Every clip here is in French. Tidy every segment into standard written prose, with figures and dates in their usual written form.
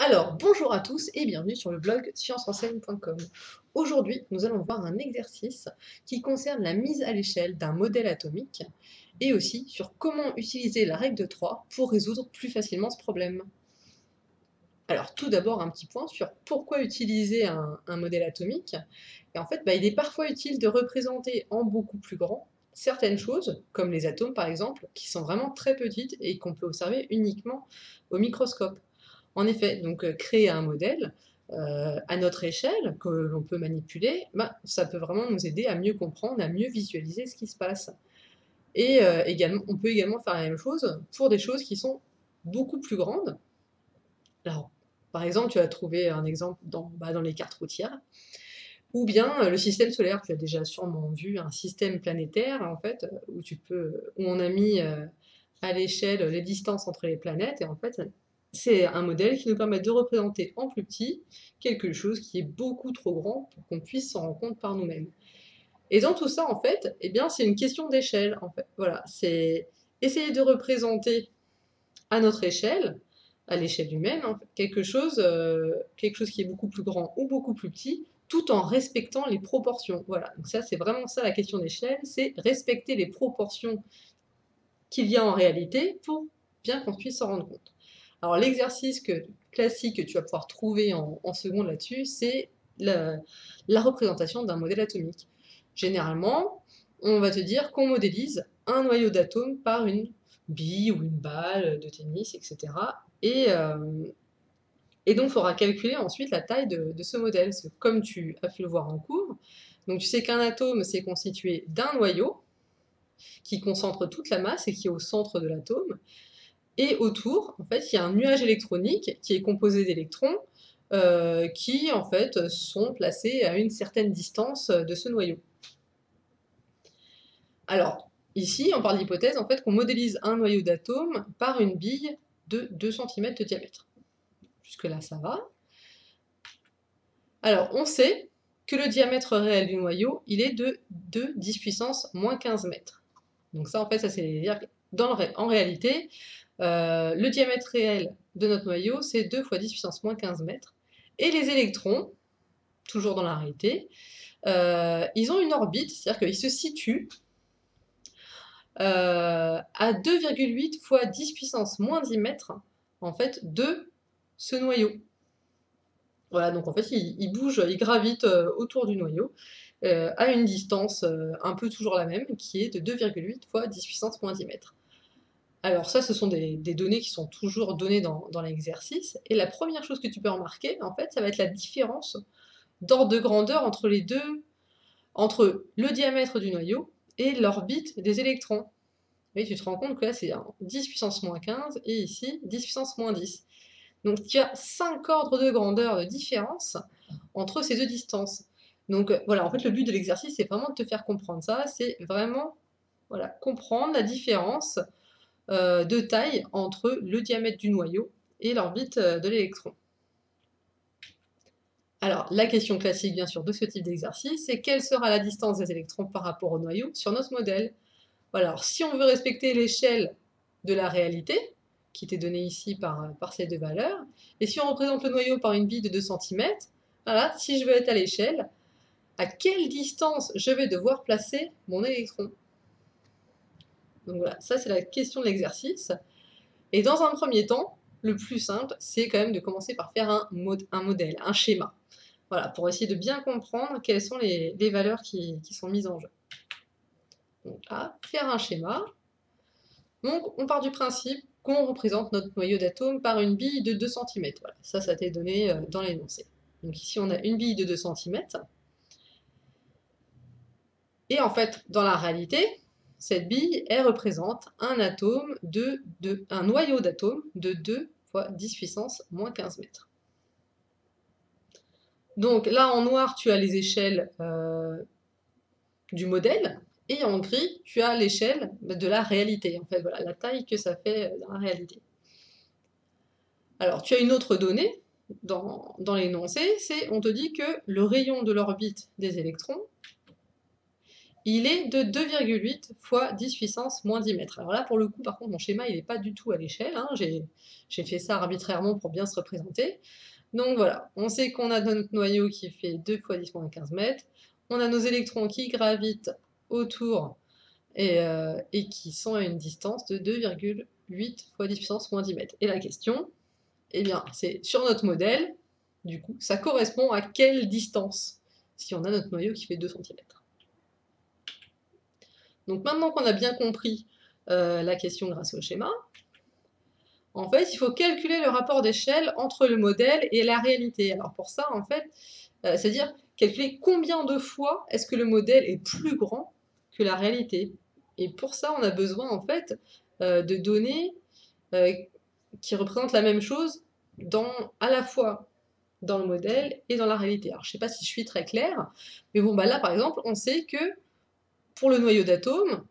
Alors, bonjour à tous et bienvenue sur le blog sciencesrenseigne.com. Aujourd'hui, nous allons voir un exercice qui concerne la mise à l'échelle d'un modèle atomique et aussi sur comment utiliser la règle de 3 pour résoudre plus facilement ce problème. Alors, tout d'abord, un petit point sur pourquoi utiliser un modèle atomique. Et en fait, il est parfois utile de représenter en beaucoup plus grand certaines choses, comme les atomes par exemple, qui sont vraiment très petites et qu'on peut observer uniquement au microscope. En effet, donc créer un modèle à notre échelle que l'on peut manipuler, ça peut vraiment nous aider à mieux comprendre, à mieux visualiser ce qui se passe. Et également, on peut également faire la même chose pour des choses qui sont beaucoup plus grandes. Alors, par exemple, tu as trouvé un exemple dans les cartes routières, ou bien le système solaire. Tu as déjà sûrement vu un système planétaire, en fait, où on a mis à l'échelle les distances entre les planètes, et en fait, c'est un modèle qui nous permet de représenter en plus petit quelque chose qui est beaucoup trop grand pour qu'on puisse s'en rendre compte par nous-mêmes. Et dans tout ça, en fait, eh bien, c'est une question d'échelle, en fait. Voilà, c'est essayer de représenter à notre échelle, à l'échelle humaine, en fait, quelque chose qui est beaucoup plus grand ou beaucoup plus petit, tout en respectant les proportions. Voilà, donc ça, c'est vraiment ça la question d'échelle, c'est respecter les proportions qu'il y a en réalité pour bien qu'on puisse s'en rendre compte. Alors l'exercice classique que tu vas pouvoir trouver en seconde là-dessus, c'est la représentation d'un modèle atomique. Généralement, on va te dire qu'on modélise un noyau d'atome par une bille ou une balle de tennis, etc. Et donc, il faudra calculer ensuite la taille de ce modèle. Parce que comme tu as pu le voir en cours, donc tu sais qu'un atome, c'est constitué d'un noyau qui concentre toute la masse et qui est au centre de l'atome. Et autour, en fait, il y a un nuage électronique qui est composé d'électrons qui, en fait, sont placés à une certaine distance de ce noyau. Alors, ici, on parle d'hypothèse, en fait, qu'on modélise un noyau d'atome par une bille de 2 cm de diamètre. Jusque-là, ça va. Alors, on sait que le diamètre réel du noyau, il est de 2 10 puissance moins 15 mètres. Donc ça, en fait, ça c'est en réalité, le diamètre réel de notre noyau, c'est 2 fois 10 puissance moins 15 mètres. Et les électrons, toujours dans la réalité, ils ont une orbite, c'est-à-dire qu'ils se situent à 2,8 fois 10 puissance moins 10 mètres, en fait, de ce noyau. Voilà, donc en fait, ils bougent, ils gravitent autour du noyau à une distance un peu toujours la même, qui est de 2,8 fois 10 puissance moins 10 mètres. Alors ça, ce sont des données qui sont toujours données dans l'exercice, et la première chose que tu peux remarquer, en fait, ça va être la différence d'ordre de grandeur entre les deux, entre le diamètre du noyau et l'orbite des électrons. Et tu te rends compte que là, c'est 10 puissance moins 15, et ici, 10 puissance moins 10. Donc il y a 5 ordres de grandeur de différence entre ces deux distances. Donc voilà, en fait, le but de l'exercice, c'est vraiment de te faire comprendre ça, c'est vraiment voilà, comprendre la différence de taille entre le diamètre du noyau et l'orbite de l'électron. Alors, la question classique, bien sûr, de ce type d'exercice, c'est quelle sera la distance des électrons par rapport au noyau sur notre modèle? Voilà, alors si on veut respecter l'échelle de la réalité, qui était donnée ici par ces deux valeurs, et si on représente le noyau par une bille de 2 cm, voilà, si je veux être à l'échelle, à quelle distance je vais devoir placer mon électron? Donc voilà, ça c'est la question de l'exercice. Et dans un premier temps, le plus simple, c'est quand même de commencer par faire un modèle, un schéma. Voilà, pour essayer de bien comprendre quelles sont les valeurs qui sont mises en jeu. Donc là, faire un schéma. Donc on part du principe qu'on représente notre noyau d'atome par une bille de 2 cm. Voilà, ça t'est donné dans l'énoncé. Donc ici, on a une bille de 2 cm. Et en fait, dans la réalité, cette bille, elle représente un noyau d'atome de 2 fois 10 puissance moins 15 mètres. Donc là, en noir, tu as les échelles du modèle, et en gris, tu as l'échelle de la réalité. En fait, voilà, la taille que ça fait dans la réalité. Alors, tu as une autre donnée dans l'énoncé, c'est on te dit que le rayon de l'orbite des électrons, il est de 2,8 fois 10 puissance moins 10 mètres. Alors là, pour le coup, par contre, mon schéma, il n'est pas du tout à l'échelle, hein. J'ai fait ça arbitrairement pour bien se représenter. Donc voilà, on sait qu'on a notre noyau qui fait 2 fois 10 moins 15 mètres. On a nos électrons qui gravitent autour et qui sont à une distance de 2,8 fois 10 puissance moins 10 mètres. Et la question, eh bien, c'est sur notre modèle, du coup, ça correspond à quelle distance si on a notre noyau qui fait 2 cm. Donc maintenant qu'on a bien compris la question grâce au schéma, en fait, il faut calculer le rapport d'échelle entre le modèle et la réalité. Alors pour ça, en fait, c'est-à-dire calculer combien de fois est-ce que le modèle est plus grand que la réalité. Et pour ça, on a besoin, en fait, de données qui représentent la même chose à la fois dans le modèle et dans la réalité. Alors je ne sais pas si je suis très claire, mais bon, bah là, par exemple, on sait que pour le noyau d'atome,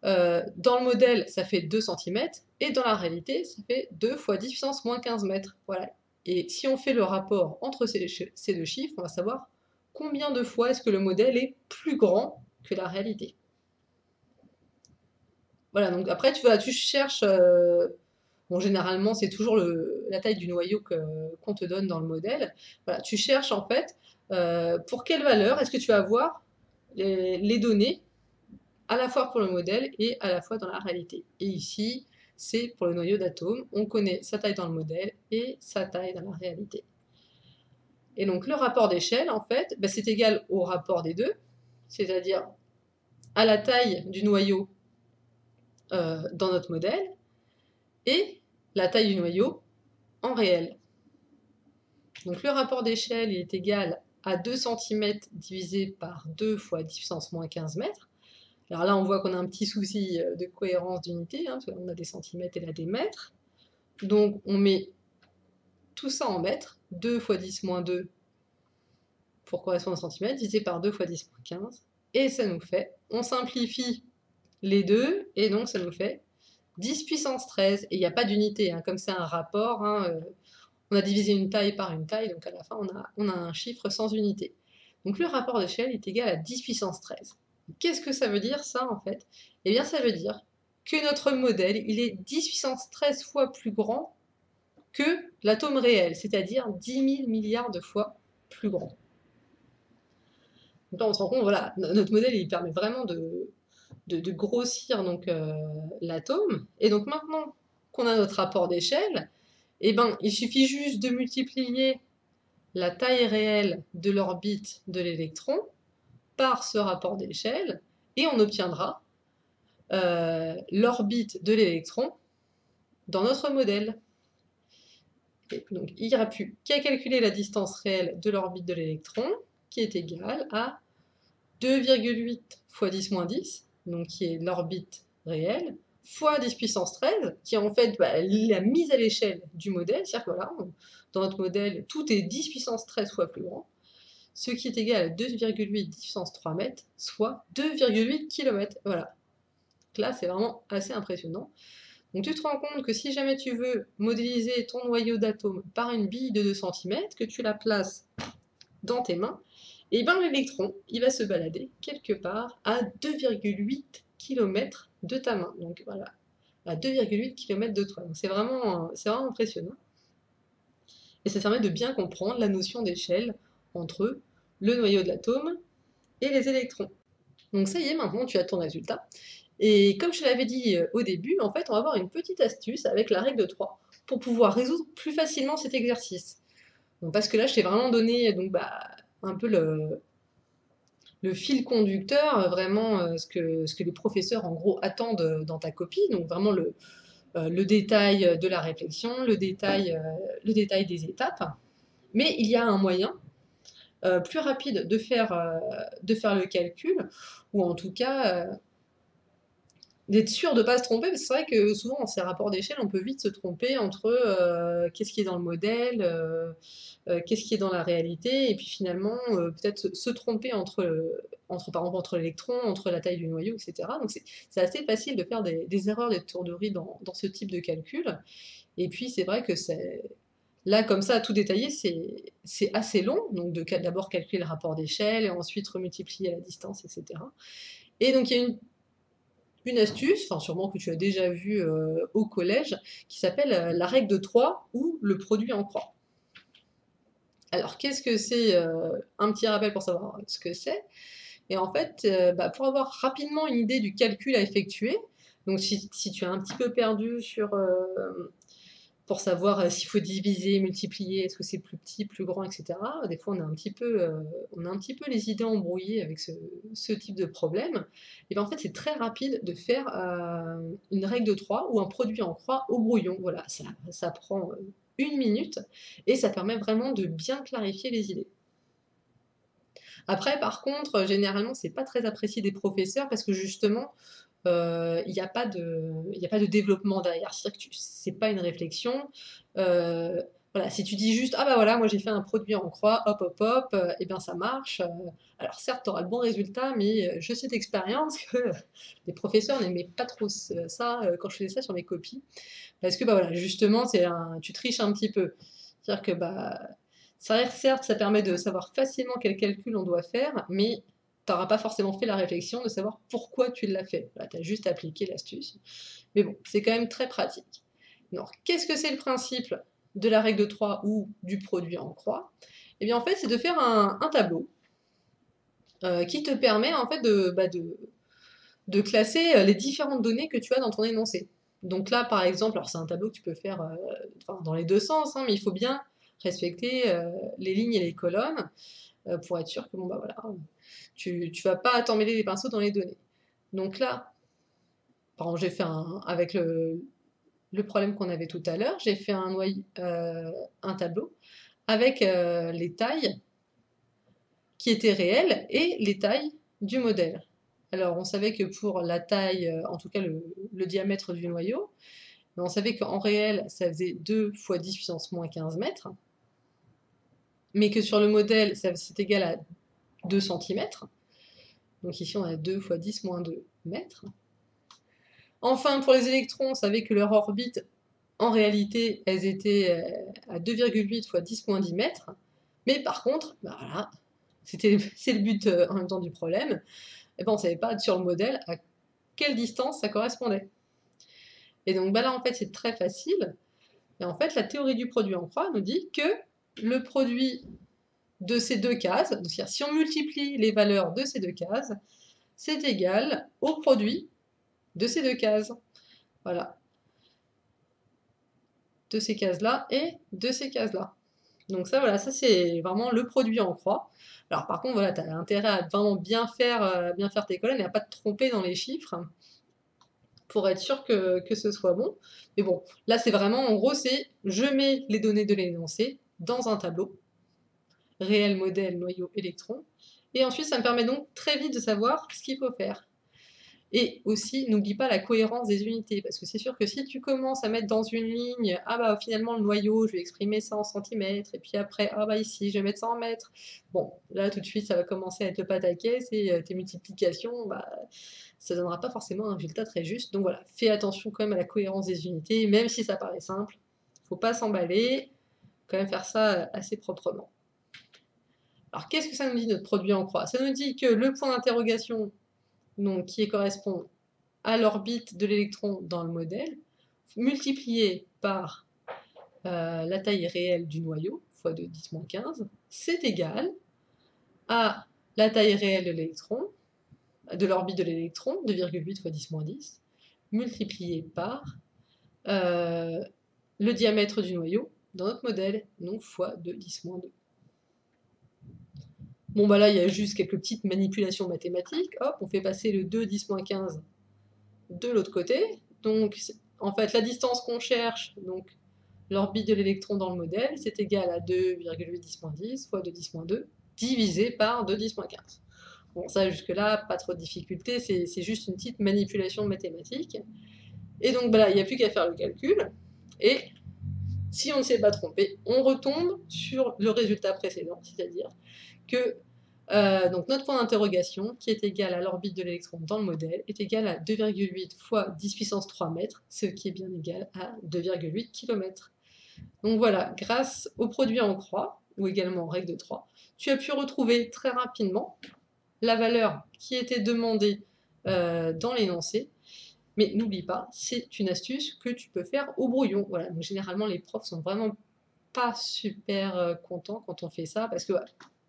dans le modèle, ça fait 2 cm, et dans la réalité, ça fait 2 fois 10 puissance moins 15 mètres. Voilà. Et si on fait le rapport entre ces deux chiffres, on va savoir combien de fois est-ce que le modèle est plus grand que la réalité. Voilà, donc après, tu cherches... bon, généralement, c'est toujours la taille du noyau qu'on te donne dans le modèle. Voilà, tu cherches en fait pour quelle valeur est-ce que tu vas avoir les données à la fois pour le modèle et à la fois dans la réalité. Et ici, c'est pour le noyau d'atome. On connaît sa taille dans le modèle et sa taille dans la réalité. Et donc le rapport d'échelle, en fait, ben, c'est égal au rapport des deux, c'est-à-dire à la taille du noyau dans notre modèle et la taille du noyau en réel. Donc le rapport d'échelle est égal à 2 cm divisé par 2 fois 10 puissance moins 15 mètres. Alors là, on voit qu'on a un petit souci de cohérence d'unité, hein, parce qu'on a des centimètres et là des mètres. Donc on met tout ça en mètres, 2 fois 10 moins 2 pour correspondre en centimètres, divisé par 2 fois 10 moins 15, et ça nous fait, on simplifie les deux, et donc ça nous fait 10 puissance 13, et il n'y a pas d'unité, hein, comme c'est un rapport, hein, on a divisé une taille par une taille, donc à la fin on a un chiffre sans unité. Donc le rapport d'échelle est égal à 10 puissance 13. Qu'est-ce que ça veut dire ça en fait? Eh bien ça veut dire que notre modèle il est 10 puissance 13 fois plus grand que l'atome réel, c'est-à-dire 10 000 milliards de fois plus grand. Donc là on se rend compte, voilà, notre modèle il permet vraiment de grossir donc l'atome. Et donc maintenant qu'on a notre rapport d'échelle, eh ben, il suffit juste de multiplier la taille réelle de l'orbite de l'électron par ce rapport d'échelle, et on obtiendra l'orbite de l'électron dans notre modèle. Et donc il n'y aura plus qu'à calculer la distance réelle de l'orbite de l'électron, qui est égale à 2,8 fois 10 moins 10, donc qui est l'orbite réelle, fois 10 puissance 13, qui est en fait la mise à l'échelle du modèle, c'est-à-dire que voilà, dans notre modèle, tout est 10 puissance 13 fois plus grand, ce qui est égal à 2,8 10 puissance 3 mètres, soit 2,8 km. Voilà. Donc là, c'est vraiment assez impressionnant. Donc tu te rends compte que si jamais tu veux modéliser ton noyau d'atome par une bille de 2 cm, que tu la places dans tes mains, et bien l'électron, il va se balader quelque part à 2,8 km de ta main. Donc voilà, à 2,8 km de toi. Donc c'est vraiment impressionnant. Et ça permet de bien comprendre la notion d'échelle entre le noyau de l'atome et les électrons. Donc ça y est, maintenant tu as ton résultat. Et comme je te l'avais dit au début, en fait, on va avoir une petite astuce avec la règle de 3 pour pouvoir résoudre plus facilement cet exercice. Donc, parce que là, je t'ai vraiment donné donc, un peu le fil conducteur, vraiment ce que les professeurs en gros attendent dans ta copie, donc vraiment le détail de la réflexion, le détail des étapes. Mais il y a un moyen plus rapide de faire le calcul, ou en tout cas d'être sûr de ne pas se tromper, parce que c'est vrai que souvent dans ces rapports d'échelle, on peut vite se tromper entre qu'est-ce qui est dans le modèle, qu'est-ce qui est dans la réalité, et puis finalement peut-être se tromper entre par exemple entre l'électron, entre la taille du noyau, etc. Donc c'est assez facile de faire des erreurs d'étourderie dans ce type de calcul. Et puis c'est vrai que là, comme ça, à tout détailler, c'est assez long, donc d'abord calculer le rapport d'échelle, et ensuite remultiplier la distance, etc. Et donc il y a une astuce, enfin sûrement que tu as déjà vu au collège, qui s'appelle la règle de 3 ou le produit en croix. Alors qu'est-ce que c'est un petit rappel pour savoir ce que c'est. Et en fait, pour avoir rapidement une idée du calcul à effectuer, donc si tu es un petit peu perdu pour savoir s'il faut diviser, multiplier, est-ce que c'est plus petit, plus grand, etc. Des fois, on a un petit peu les idées embrouillées avec ce type de problème. Et bien en fait, c'est très rapide de faire une règle de 3 ou un produit en croix au brouillon. Voilà, ça prend 1 minute et ça permet vraiment de bien clarifier les idées. Après, par contre, généralement, c'est pas très apprécié des professeurs parce que justement, il n'y a pas de développement derrière. C'est-à-dire que c'est pas une réflexion. Euh, voilà, si tu dis juste, ah bah voilà, moi j'ai fait un produit en croix, hop hop hop, et bien ça marche. Alors certes, tu auras le bon résultat, mais je sais d'expérience que les professeurs n'aimaient pas trop ça quand je faisais ça sur mes copies. Parce que bah voilà, justement, tu triches un petit peu. C'est-à-dire que bah, certes, ça permet de savoir facilement quel calcul on doit faire, mais tu n'auras pas forcément fait la réflexion de savoir pourquoi tu l'as fait. Voilà, tu as juste appliqué l'astuce. Mais bon, c'est quand même très pratique. Alors, qu'est-ce que c'est le principe de la règle de 3 ou du produit en croix? Eh bien, en fait, c'est de faire un tableau qui te permet en fait de classer les différentes données que tu as dans ton énoncé. Donc là, par exemple, alors c'est un tableau que tu peux faire dans les deux sens, hein, mais il faut bien respecter les lignes et les colonnes pour être sûr que bon, bah voilà, tu vas pas t'emmêler les pinceaux dans les données. Donc là, par exemple, j'ai fait avec le problème qu'on avait tout à l'heure, j'ai fait un tableau avec les tailles qui étaient réelles et les tailles du modèle. Alors, on savait que pour la taille, en tout cas le diamètre du noyau, on savait qu'en réel, ça faisait 2 fois 10 puissance moins 15 mètres, mais que sur le modèle, c'est égal à 2 centimètres. Donc ici, on a 2 fois 10 moins 2 mètres. Enfin, pour les électrons, on savait que leur orbite, en réalité, elles étaient à 2,8 fois 10 moins 10 mètres. Mais par contre, bah voilà, c'est le but en même temps du problème, et ben on ne savait pas sur le modèle à quelle distance ça correspondait. Et donc bah là, en fait, c'est très facile. Et en fait, la théorie du produit en croix nous dit que le produit de ces deux cases, c'est-à-dire si on multiplie les valeurs de ces deux cases, c'est égal au produit de ces deux cases. Voilà. De ces cases-là et de ces cases-là. Donc ça, voilà, ça c'est vraiment le produit en croix. Alors par contre, voilà, tu as intérêt à vraiment bien faire tes colonnes et à pas te tromper dans les chiffres pour être sûr que ce soit bon. Mais bon, là c'est vraiment, en gros, c'est je mets les données de l'énoncé dans un tableau, réel, modèle, noyau, électron, et ensuite ça me permet donc très vite de savoir ce qu'il faut faire. Et aussi, n'oublie pas la cohérence des unités, parce que c'est sûr que si tu commences à mettre dans une ligne, ah bah finalement le noyau, je vais exprimer ça en centimètres, et puis après, ah bah ici, je vais mettre ça en mètres. Bon, là tout de suite, ça va commencer à être le pataquès, et tes multiplications, bah, ça donnera pas forcément un résultat très juste. Donc voilà, fais attention quand même à la cohérence des unités, même si ça paraît simple, faut pas s'emballer, quand même faire ça assez proprement. Alors qu'est-ce que ça nous dit notre produit en croix? Ça nous dit que le point d'interrogation, donc qui correspond à l'orbite de l'électron dans le modèle, multiplié par la taille réelle du noyau, fois 2 10-15, c'est égal à la taille réelle de l'électron, de l'orbite de l'électron, 2,8 fois 10-10, multiplié par le diamètre du noyau dans notre modèle, donc fois 2 10-2. Bon bah là, il y a juste quelques petites manipulations mathématiques. Hop, on fait passer le 2 10-15 de l'autre côté. Donc, en fait, la distance qu'on cherche, donc l'orbite de l'électron dans le modèle, c'est égal à 2,8 10-10 fois 2 10-2 divisé par 2 10-15. Bon, ça, jusque-là, pas trop de difficulté, c'est juste une petite manipulation mathématique. Et donc, bah là, il n'y a plus qu'à faire le calcul. Et si on ne s'est pas trompé, on retombe sur le résultat précédent, c'est-à-dire que donc notre point d'interrogation, qui est égal à l'orbite de l'électron dans le modèle, est égal à 2,8 fois 10 puissance 3 mètres, ce qui est bien égal à 2,8 km. Donc voilà, grâce au produit en croix, ou également en règle de 3, tu as pu retrouver très rapidement la valeur qui était demandée dans l'énoncé. Mais n'oublie pas, c'est une astuce que tu peux faire au brouillon. Voilà, donc généralement les profs sont vraiment pas super contents quand on fait ça, parce que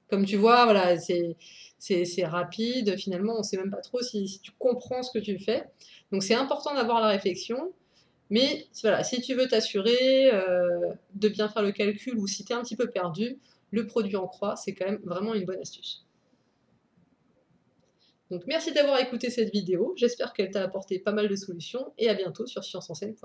comme tu vois, voilà, c'est rapide, finalement on sait même pas trop si tu comprends ce que tu fais. Donc c'est important d'avoir la réflexion, mais voilà, si tu veux t'assurer de bien faire le calcul, ou si tu es un petit peu perdu, le produit en croix, c'est quand même vraiment une bonne astuce. Donc merci d'avoir écouté cette vidéo, j'espère qu'elle t'a apporté pas mal de solutions, et à bientôt sur scienceenseigne.com.